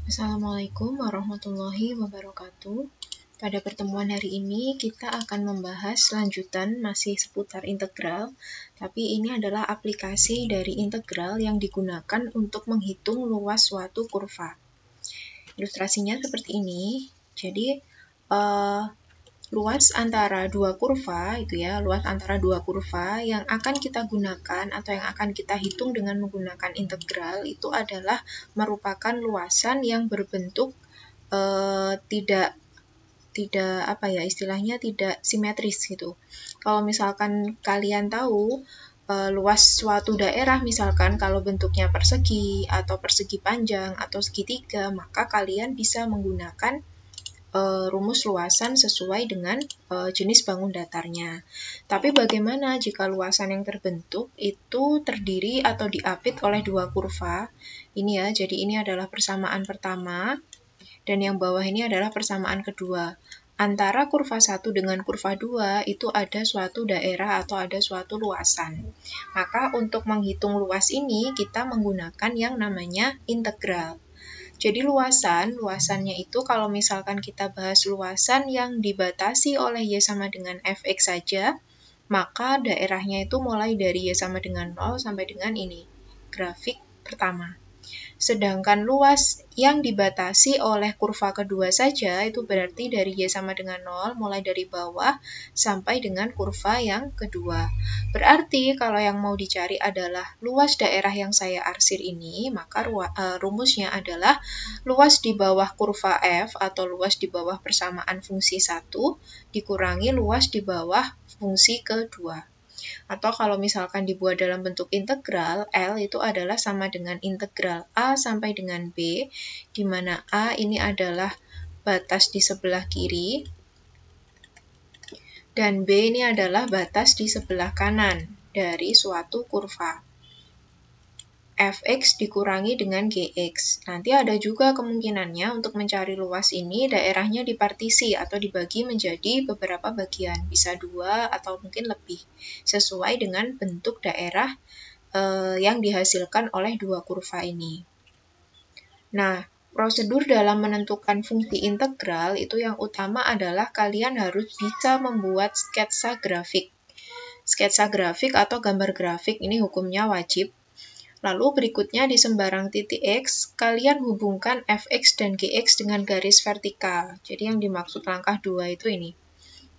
Assalamualaikum warahmatullahi wabarakatuh. Pada pertemuan hari ini kita akan membahas lanjutan masih seputar integral, tapi ini adalah aplikasi dari integral yang digunakan untuk menghitung luas suatu kurva. Ilustrasinya seperti ini. Jadi luas antara dua kurva yang akan kita gunakan atau yang akan kita hitung dengan menggunakan integral itu adalah merupakan luasan yang berbentuk tidak simetris gitu. Kalau misalkan kalian tahu luas suatu daerah, misalkan kalau bentuknya persegi atau persegi panjang atau segitiga, maka kalian bisa menggunakan rumus luasan sesuai dengan jenis bangun datarnya. Tapi bagaimana jika luasan yang terbentuk itu terdiri atau diapit oleh dua kurva? Ini ya, jadi ini adalah persamaan pertama, dan yang bawah ini adalah persamaan kedua. Antara kurva 1 dengan kurva 2 itu ada suatu daerah atau ada suatu luasan. Maka untuk menghitung luas ini kita menggunakan yang namanya integral. Jadi luasannya itu kalau misalkan kita bahas luasan yang dibatasi oleh Y sama dengan Fx saja, maka daerahnya itu mulai dari Y sama dengan 0 sampai dengan ini, grafik pertama. Sedangkan luas yang dibatasi oleh kurva kedua saja, itu berarti dari Y sama dengan 0, mulai dari bawah sampai dengan kurva yang kedua. Berarti kalau yang mau dicari adalah luas daerah yang saya arsir ini, maka rumusnya adalah luas di bawah kurva F atau luas di bawah persamaan fungsi 1 dikurangi luas di bawah fungsi kedua. Atau kalau misalkan dibuat dalam bentuk integral, L itu adalah sama dengan integral A sampai dengan B, di mana A ini adalah batas di sebelah kiri, dan B ini adalah batas di sebelah kanan dari suatu kurva. Fx dikurangi dengan Gx. Nanti ada juga kemungkinannya untuk mencari luas ini daerahnya dipartisi atau dibagi menjadi beberapa bagian, bisa 2 atau mungkin lebih, sesuai dengan bentuk daerah yang dihasilkan oleh dua kurva ini. Nah, prosedur dalam menentukan fungsi integral itu yang utama adalah kalian harus bisa membuat sketsa grafik. Sketsa grafik atau gambar grafik ini hukumnya wajib. Lalu berikutnya di sembarang titik X, kalian hubungkan Fx dan Gx dengan garis vertikal. Jadi yang dimaksud langkah 2 itu ini.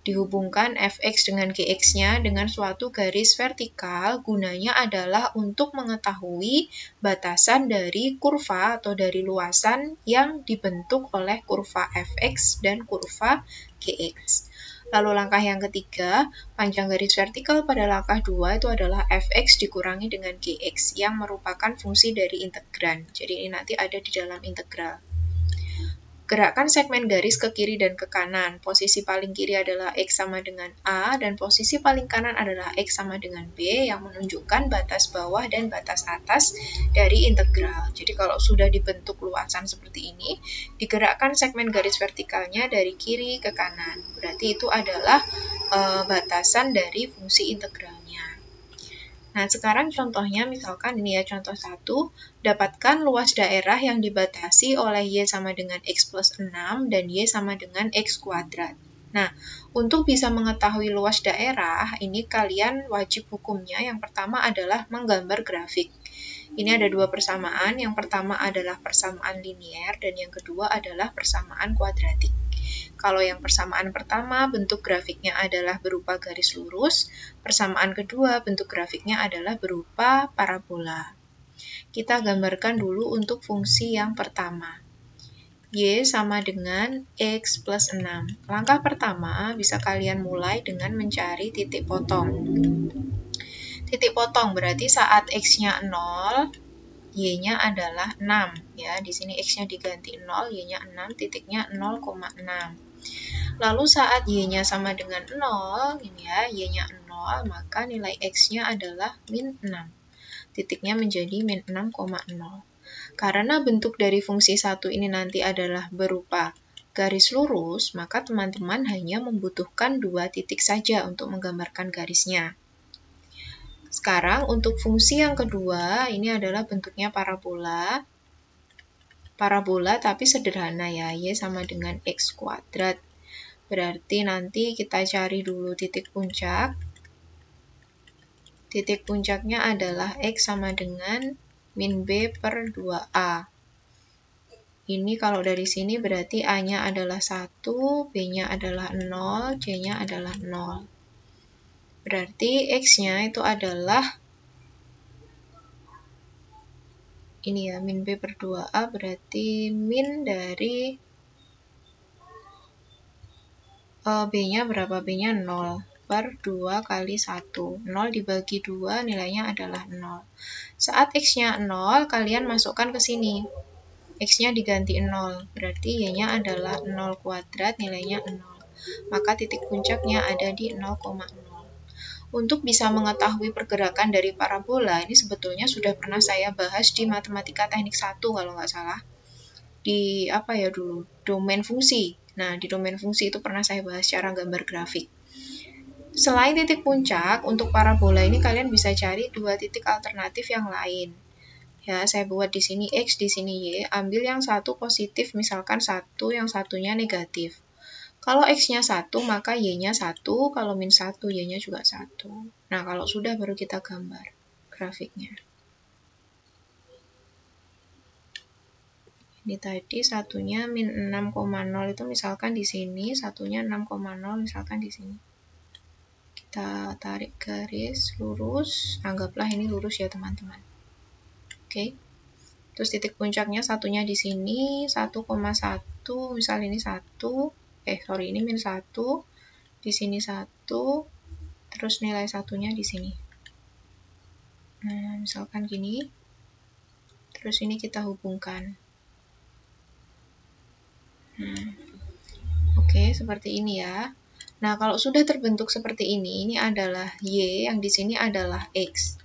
Dihubungkan Fx dengan Gx-nya dengan suatu garis vertikal, gunanya adalah untuk mengetahui batasan dari kurva atau dari luasan yang dibentuk oleh kurva Fx dan kurva Gx. Lalu langkah yang ketiga, panjang garis vertikal pada langkah 2 itu adalah Fx dikurangi dengan Gx yang merupakan fungsi dari integran. Jadi ini nanti ada di dalam integral. Gerakkan segmen garis ke kiri dan ke kanan. Posisi paling kiri adalah X sama dengan A, dan posisi paling kanan adalah X sama dengan B yang menunjukkan batas bawah dan batas atas dari integral. Jadi kalau sudah dibentuk luasan seperti ini, digerakkan segmen garis vertikalnya dari kiri ke kanan. Berarti itu adalah batasan dari fungsi integralnya. Nah, sekarang contohnya misalkan ini ya, contoh 1, dapatkan luas daerah yang dibatasi oleh Y sama dengan X plus 6 dan Y sama dengan X kuadrat. Nah, untuk bisa mengetahui luas daerah, ini kalian wajib hukumnya yang pertama adalah menggambar grafik. Ini ada dua persamaan, yang pertama adalah persamaan linier dan yang kedua adalah persamaan kuadratik. Kalau yang persamaan pertama, bentuk grafiknya adalah berupa garis lurus. Persamaan kedua, bentuk grafiknya adalah berupa parabola. Kita gambarkan dulu untuk fungsi yang pertama. Y sama dengan X plus 6. Langkah pertama, bisa kalian mulai dengan mencari titik potong. Titik potong berarti saat X-nya 0, Y-nya adalah 6. Ya, di sini X-nya diganti 0, Y-nya 6, titiknya 0,6. Lalu saat Y-nya sama dengan 0, ini ya, Y-nya 0, maka nilai X-nya adalah min 6. Titiknya menjadi min 6,0. Karena bentuk dari fungsi 1 ini nanti adalah berupa garis lurus, maka teman-teman hanya membutuhkan 2 titik saja untuk menggambarkan garisnya. Sekarang untuk fungsi yang kedua, ini adalah bentuknya parabola. parabola tapi sederhana ya, Y sama dengan X kuadrat. Berarti nanti kita cari dulu titik puncak. Titik puncaknya adalah X sama dengan min B per 2A. Ini kalau dari sini berarti A-nya adalah 1, B-nya adalah 0, C-nya adalah 0. Berarti X-nya itu adalah ini ya, min B per 2A berarti min dari B-nya berapa? B-nya 0 per 2 kali 1. 0 dibagi 2 nilainya adalah 0. Saat X-nya 0, kalian masukkan ke sini. X-nya diganti 0, berarti Y-nya adalah 0 kuadrat, nilainya 0. Maka titik puncaknya ada di 0,0. Untuk bisa mengetahui pergerakan dari parabola, ini sebetulnya sudah pernah saya bahas di Matematika Teknik 1 kalau nggak salah. Di apa ya dulu? Domain fungsi. Nah, di domain fungsi itu pernah saya bahas secara gambar grafik. Selain titik puncak, untuk parabola ini kalian bisa cari dua titik alternatif yang lain. Ya, saya buat di sini X, di sini Y. Ambil yang satu positif, misalkan 1, yang satunya negatif. Kalau X-nya 1, maka Y-nya 1. Kalau min 1, Y-nya juga 1. Nah, kalau sudah baru kita gambar grafiknya. Ini tadi satunya min 6,0 itu misalkan di sini, satunya 6,0 misalkan di sini. Kita tarik garis lurus, anggaplah ini lurus ya teman-teman. Oke, terus titik puncaknya satunya di sini, 1,1, misal ini 1, ini min 1, di sini 1, terus nilai satunya di sini. Nah, misalkan gini, terus ini kita hubungkan. Oke, seperti ini ya. Nah, kalau sudah terbentuk seperti ini adalah Y, yang di sini adalah X.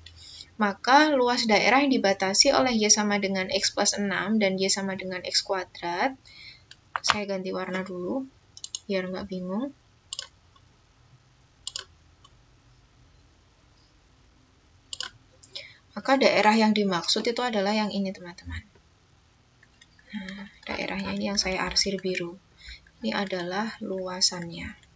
Maka luas daerah yang dibatasi oleh Y sama dengan X plus 6 dan Y sama dengan X kuadrat. Saya ganti warna dulu, biar nggak bingung. Maka daerah yang dimaksud itu adalah yang ini, teman-teman. Nah, daerahnya ini yang saya arsir biru. Ini adalah luasannya.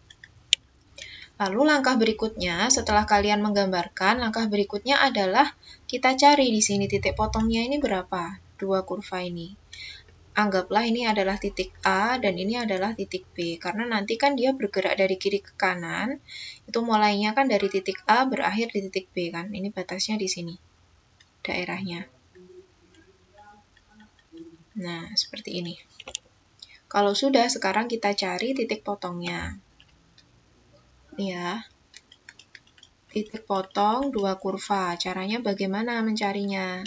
Lalu langkah berikutnya, setelah kalian menggambarkan, langkah berikutnya adalah kita cari di sini titik potongnya ini berapa? Dua kurva ini. Anggaplah ini adalah titik A dan ini adalah titik B. Karena nanti kan dia bergerak dari kiri ke kanan, itu mulainya kan dari titik A berakhir di titik B kan. Ini batasnya di sini, daerahnya. Nah, seperti ini. Kalau sudah, sekarang kita cari titik potongnya. Ya, titik potong dua kurva. Caranya bagaimana mencarinya?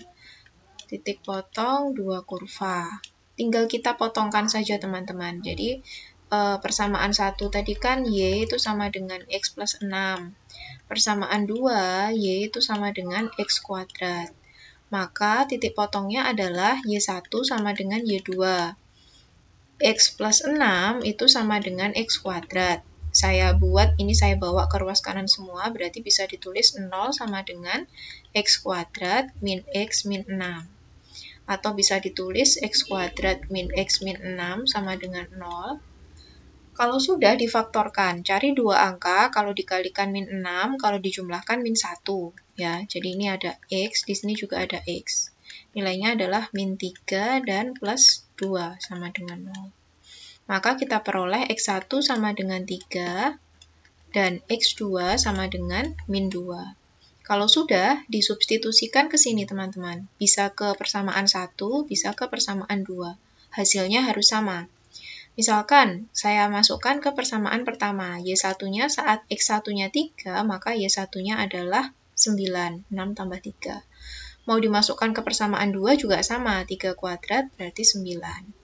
Titik potong dua kurva. Tinggal kita potongkan saja teman-teman. Jadi persamaan 1 tadi kan Y itu sama dengan X plus 6. Persamaan 2, Y itu sama dengan X kuadrat. Maka titik potongnya adalah Y1 sama dengan Y2. X plus 6 itu sama dengan X kuadrat. Saya buat, ini saya bawa ke ruas kanan semua, berarti bisa ditulis 0 sama dengan X kuadrat min X min 6. Atau bisa ditulis X kuadrat min X min 6 sama dengan 0. Kalau sudah difaktorkan, cari dua angka, kalau dikalikan min 6, kalau dijumlahkan min 1. Ya, jadi ini ada X, di sini juga ada X. Nilainya adalah min 3 dan plus 2 sama dengan 0. Maka kita peroleh X1 sama dengan 3 dan X2 sama dengan min 2. Kalau sudah, disubstitusikan ke sini teman-teman. Bisa ke persamaan 1, bisa ke persamaan 2. Hasilnya harus sama. Misalkan, saya masukkan ke persamaan pertama. Y1-nya saat X1-nya 3, maka Y1-nya adalah 9. 6 tambah 3. Mau dimasukkan ke persamaan 2 juga sama. 3 kuadrat berarti 9.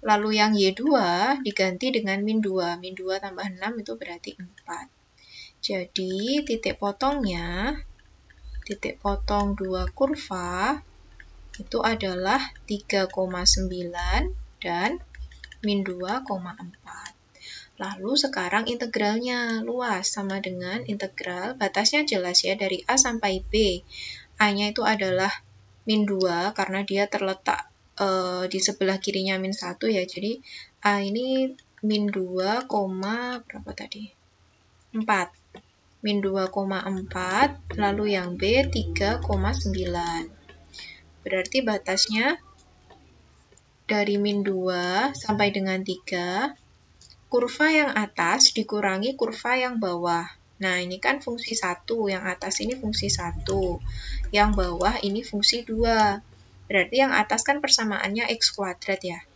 Lalu yang Y2 diganti dengan min 2. Min 2 tambah 6 itu berarti 4. Jadi titik potongnya, titik potong dua kurva, itu adalah 3,9 dan min 2,4. Lalu sekarang integralnya luas sama dengan integral, batasnya jelas ya, dari A sampai B. A-nya itu adalah min 2 karena dia terletak di sebelah kirinya min 1 ya. Jadi A ini min 2, berapa tadi? 4. Min 2,4, lalu yang B 3,9. Berarti batasnya dari min 2 sampai dengan 3, kurva yang atas dikurangi kurva yang bawah. Nah, ini kan fungsi 1, yang atas ini fungsi 1, yang bawah ini fungsi 2. Berarti yang atas kan persamaannya x kuadrat ya.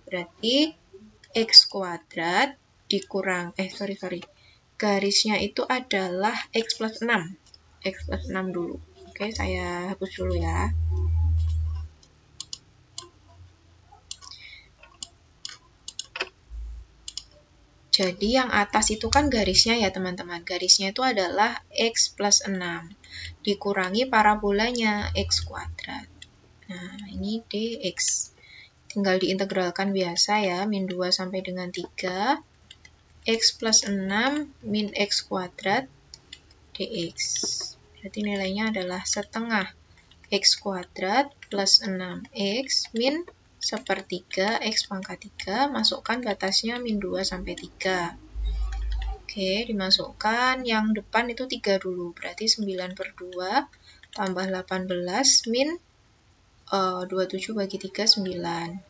Berarti x kuadrat dikurang, garisnya itu adalah x plus 6. X plus 6 dulu. Oke, saya hapus dulu ya. Jadi yang atas itu kan garisnya ya teman-teman. Garisnya itu adalah x plus 6. Dikurangi parabolanya x kuadrat. Nah, ini dx. Tinggal diintegralkan biasa ya. Min 2 sampai dengan 3. X plus 6 min x kuadrat dx. Berarti nilainya adalah setengah x kuadrat plus 6x min sepertiga x pangkat 3, masukkan batasnya min 2 sampai 3. Oke, dimasukkan yang depan itu 3 dulu, berarti 9 per 2 tambah 18 min 27 bagi 3, 9.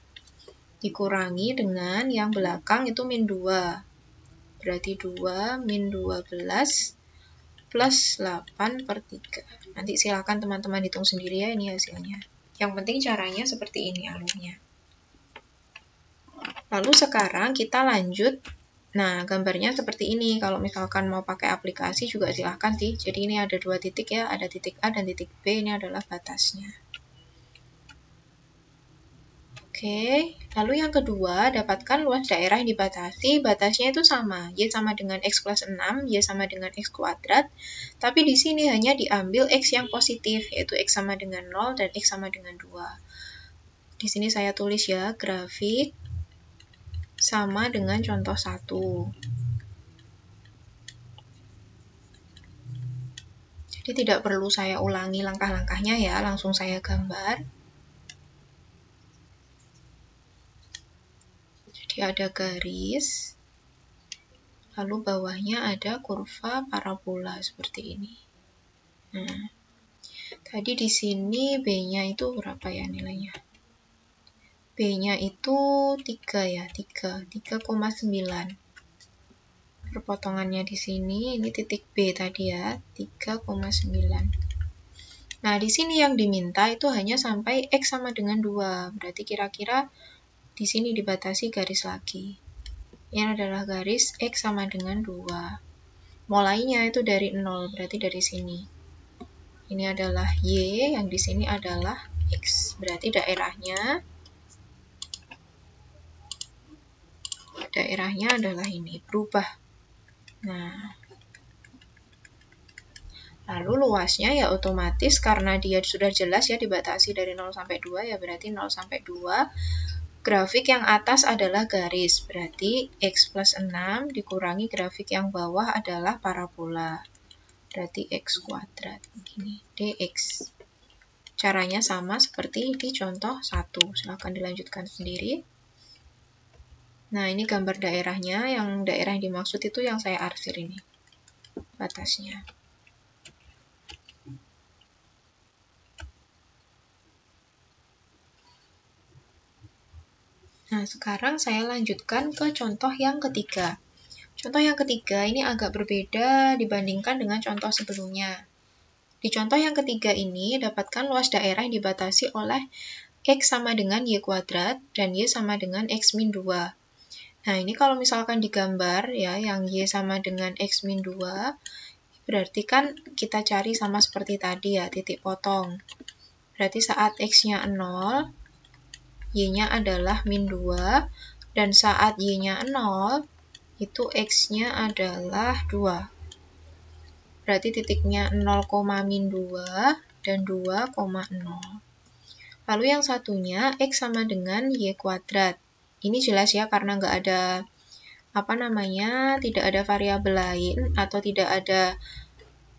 Dikurangi dengan yang belakang itu min 2, berarti 2 min 12 plus 8 per 3. Nanti silakan teman-teman hitung sendiri ya, ini hasilnya. Yang penting caranya seperti ini alurnya. Lalu sekarang kita lanjut. Nah, gambarnya seperti ini. Kalau misalkan mau pakai aplikasi juga silahkan sih. Jadi ini ada 2 titik ya, ada titik A dan titik B, ini adalah batasnya. Oke, lalu yang kedua, dapatkan luas daerah yang dibatasi. Batasnya itu sama, Y sama dengan X plus 6, Y sama dengan X kuadrat. Tapi di sini hanya diambil X yang positif, yaitu X sama dengan 0 dan X sama dengan 2. Di sini saya tulis ya, grafik sama dengan contoh 1. Jadi tidak perlu saya ulangi langkah-langkahnya ya, langsung saya gambar. Jadi ada garis, lalu bawahnya ada kurva parabola seperti ini. Nah, tadi di sini B-nya itu berapa ya nilainya? B-nya itu 3 ya, 3,9. Perpotongannya di sini, ini titik B tadi ya, 3,9. Nah, di sini yang diminta itu hanya sampai X sama dengan 2. Berarti kira-kira di sini dibatasi garis lagi. Ini adalah garis X sama dengan 2. Mulainya itu dari 0, berarti dari sini. Ini adalah Y, yang di sini adalah X. Berarti daerahnya adalah ini, berubah. Nah, lalu luasnya ya otomatis karena dia sudah jelas ya dibatasi dari 0 sampai 2 ya berarti 0 sampai 2. Grafik yang atas adalah garis, berarti X plus 6 dikurangi grafik yang bawah adalah parabola. Berarti X kuadrat, begini, dx. Caranya sama seperti di contoh 1, silahkan dilanjutkan sendiri. Nah, ini gambar daerahnya, yang daerah yang dimaksud itu yang saya arsir ini, batasnya. Nah, sekarang saya lanjutkan ke contoh yang ketiga. Contoh yang ketiga ini agak berbeda dibandingkan dengan contoh sebelumnya. Di contoh yang ketiga ini, dapatkan luas daerah yang dibatasi oleh X sama dengan Y kuadrat dan Y sama dengan X min 2. Nah, ini kalau misalkan digambar ya, yang Y sama dengan X min 2, berarti kan kita cari sama seperti tadi ya, titik potong. Berarti saat X-nya 0, Y-nya adalah min 2, dan saat Y-nya 0, itu X-nya adalah 2. Berarti titiknya 0, min 2 dan 2,0. Lalu yang satunya X sama dengan Y kuadrat. Ini jelas ya karena nggak ada tidak ada variabel lain atau tidak ada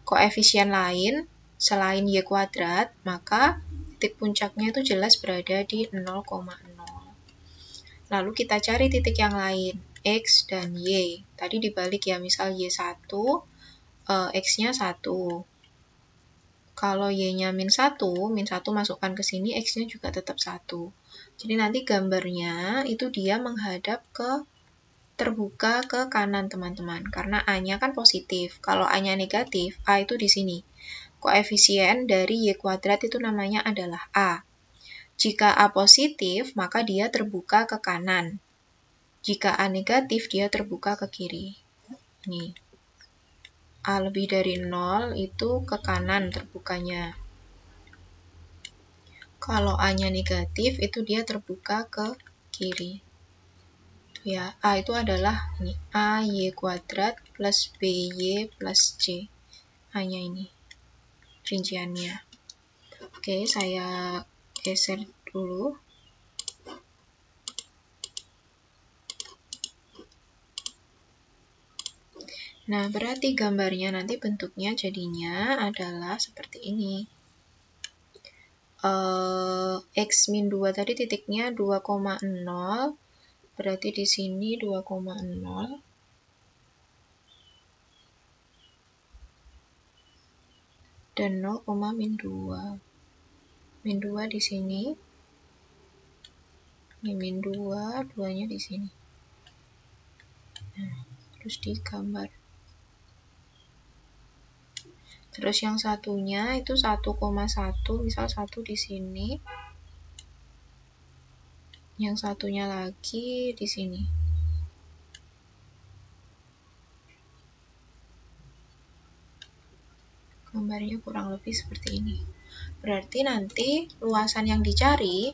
koefisien lain selain Y kuadrat, maka titik puncaknya itu jelas berada di 0,0. Lalu kita cari titik yang lain, X dan Y. Tadi dibalik ya, misal Y1, X-nya 1. Kalau Y-nya -1 masukkan ke sini, X-nya juga tetap 1. Jadi nanti gambarnya itu dia menghadap terbuka ke kanan, teman-teman. Karena A-nya kan positif. Kalau A-nya negatif, A itu di sini. Koefisien dari Y kuadrat itu namanya adalah A. Jika A positif, maka dia terbuka ke kanan. Jika A negatif, dia terbuka ke kiri. Nih. A lebih dari 0 itu ke kanan terbukanya. Kalau A-nya negatif, itu dia terbuka ke kiri. Ya, A itu adalah ini, AY kuadrat plus BY plus C. A-nya ini, rinciannya. Oke, saya geser dulu. Nah, berarti gambarnya nanti bentuknya jadinya adalah seperti ini. X-2 tadi titiknya 2,0, berarti di sini 2,0. Dan 0,-2. -2 di sini. Ini -2, 2-nya di sini. Nah, terus digambar. Terus yang satunya itu 1,1, misal 1 di sini. Yang satunya lagi di sini. Gambarnya kurang lebih seperti ini. Berarti nanti luasan yang dicari,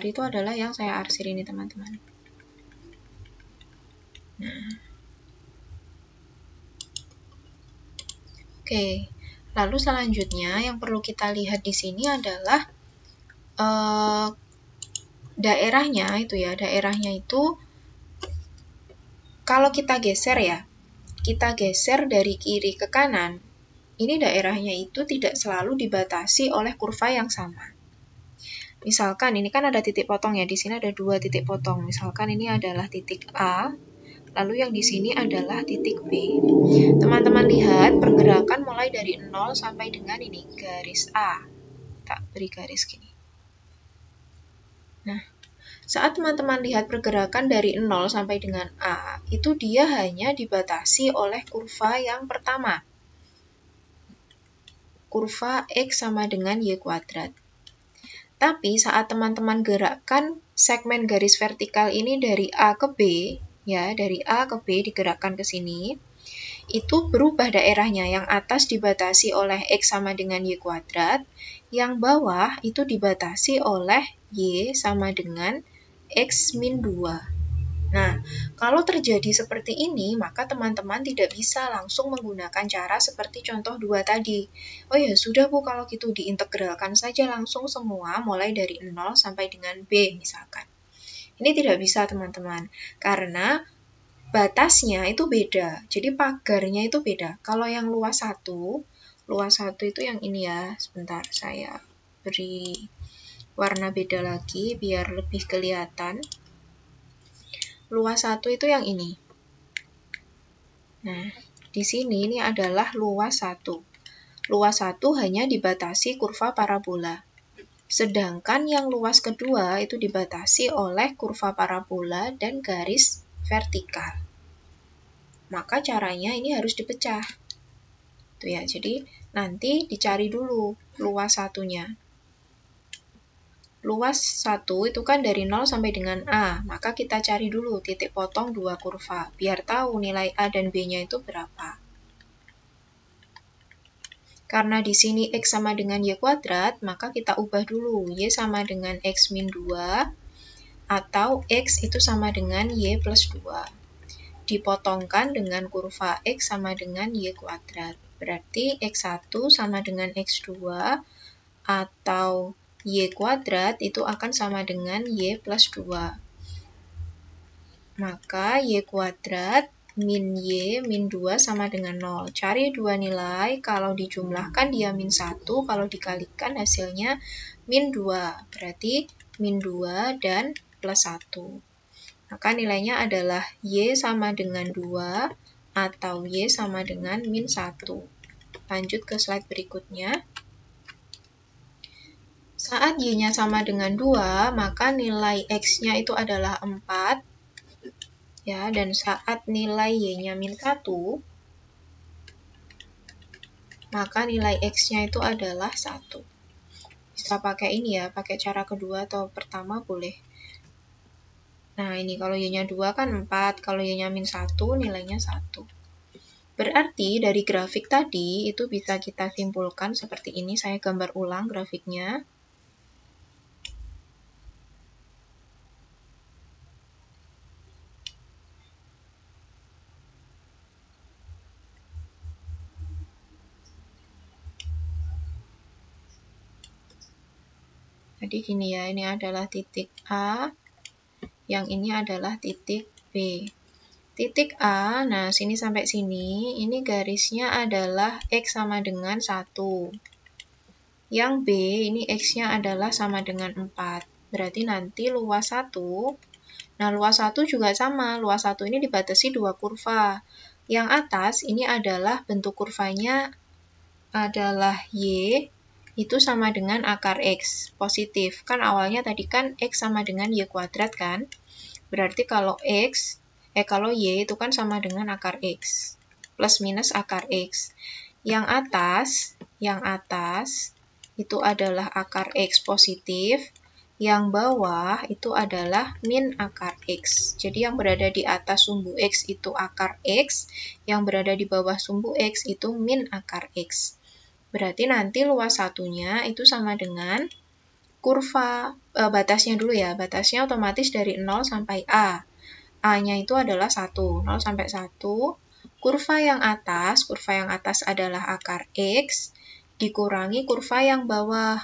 itu adalah yang saya arsir ini, teman-teman. Nah. Oke, lalu selanjutnya yang perlu kita lihat di sini adalah daerahnya itu ya. Daerahnya itu kalau kita geser ya, kita geser dari kiri ke kanan, ini daerahnya itu tidak selalu dibatasi oleh kurva yang sama. Misalkan ini kan ada titik potong ya, di sini ada 2 titik potong. Misalkan ini adalah titik A, lalu yang di sini adalah titik B. Teman-teman lihat pergerakan mulai dari 0 sampai dengan ini, garis A. Tak beri garis gini. Nah, saat teman-teman lihat pergerakan dari 0 sampai dengan A, itu dia hanya dibatasi oleh kurva yang pertama. Kurva X sama dengan Y kuadrat. Tapi saat teman-teman gerakkan segmen garis vertikal ini dari A ke B, ya, dari A ke B digerakkan ke sini, itu berubah daerahnya. Yang atas dibatasi oleh X sama dengan Y kuadrat, yang bawah itu dibatasi oleh Y sama dengan X-2. Nah, kalau terjadi seperti ini, maka teman-teman tidak bisa langsung menggunakan cara seperti contoh 2 tadi. Oh ya, sudah Bu, kalau gitu diintegralkan saja langsung semua, mulai dari 0 sampai dengan B, misalkan. Ini tidak bisa, teman-teman, karena batasnya itu beda. Jadi pagarnya itu beda. Kalau yang luas 1 itu yang ini ya. Sebentar, saya beri warna beda lagi biar lebih kelihatan. Luas 1 itu yang ini. Nah, di sini ini adalah luas 1. Luas 1 hanya dibatasi kurva parabola. Sedangkan yang luas kedua itu dibatasi oleh kurva parabola dan garis vertikal. Maka caranya ini harus dipecah. Tuh ya, jadi nanti dicari dulu luas 1-nya. Luas 1 itu kan dari 0 sampai dengan A, maka kita cari dulu titik potong 2 kurva, biar tahu nilai A dan B-nya itu berapa. Karena di sini X sama dengan Y kuadrat, maka kita ubah dulu, Y sama dengan X-2, atau X itu sama dengan Y plus 2. Dipotongkan dengan kurva X sama dengan Y kuadrat. Berarti X1 sama dengan X2, atau Y kuadrat itu akan sama dengan Y plus 2. Maka Y kuadrat min Y, min 2 sama dengan 0. Cari dua nilai, kalau dijumlahkan dia min 1, kalau dikalikan hasilnya min 2. Berarti min 2 dan plus 1. Maka nilainya adalah Y sama dengan 2 atau Y sama dengan min 1. Lanjut ke slide berikutnya. Saat Y-nya sama dengan 2, maka nilai X-nya itu adalah 4. Ya, dan saat nilai Y-nya min 1, maka nilai X-nya itu adalah 1. Bisa pakai ini ya, pakai cara kedua atau pertama boleh. Nah, ini kalau Y-nya 2 kan 4, kalau Y-nya min 1, nilainya 1. Berarti dari grafik tadi, itu bisa kita simpulkan seperti ini. Saya gambar ulang grafiknya. Jadi gini ya, ini adalah titik A, yang ini adalah titik B. Titik A, nah sini sampai sini, ini garisnya adalah X sama dengan 1. Yang B, ini X-nya adalah sama dengan 4. Berarti nanti luas 1, nah luas 1 juga sama, luas 1 ini dibatasi dua kurva. Yang atas ini adalah bentuk kurvanya adalah Y, itu sama dengan akar X, positif. Kan awalnya tadi kan X sama dengan Y kuadrat kan? Berarti kalau kalau Y itu kan sama dengan akar X, plus minus akar X. Yang atas itu adalah akar X positif, yang bawah itu adalah min akar X. Jadi yang berada di atas sumbu X itu akar X, yang berada di bawah sumbu X itu min akar X. Berarti nanti luas satunya itu sama dengan kurva, batasnya dulu ya, batasnya otomatis dari 0 sampai A. A-nya itu adalah 1, 0 sampai 1. Kurva yang atas adalah akar X, dikurangi kurva yang bawah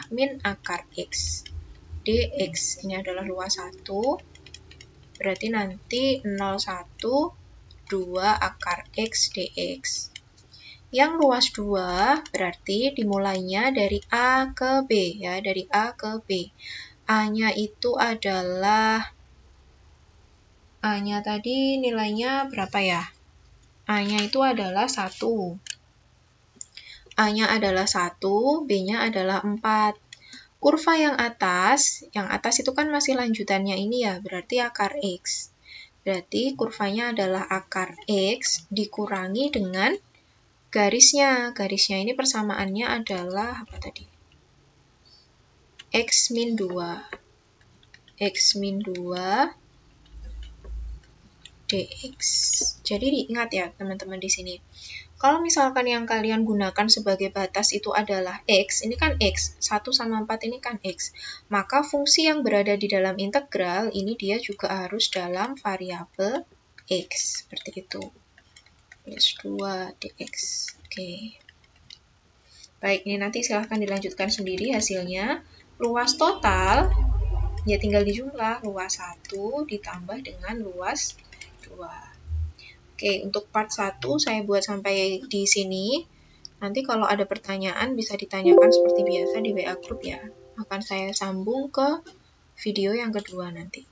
min akar X. dx, ini adalah luas 1, berarti nanti 0, 1, 2 akar X dx. Yang luas 2 berarti dimulainya dari A ke B ya, dari A ke B. A-nya itu adalah A-nya tadi nilainya berapa ya? A-nya itu adalah 1. A-nya adalah 1, B-nya adalah 4. Kurva yang atas itu kan masih lanjutannya ini ya, berarti akar X. Berarti kurvanya adalah akar X dikurangi dengan garisnya. Garisnya ini persamaannya adalah apa tadi? X min 2. X min 2 dx. Jadi diingat ya teman-teman di sini. Kalau misalkan yang kalian gunakan sebagai batas itu adalah X, ini kan X, 1 sama 4 ini kan X. Maka fungsi yang berada di dalam integral, ini dia juga harus dalam variabel X. Seperti itu. Plus 2 dx. Oke. Baik, ini nanti silahkan dilanjutkan sendiri hasilnya. Luas total, ya tinggal dijumlah. Luas 1 ditambah dengan luas 2. Oke, untuk part 1 saya buat sampai di sini. Nanti kalau ada pertanyaan bisa ditanyakan seperti biasa di WA group ya. Akan saya sambung ke video yang kedua nanti.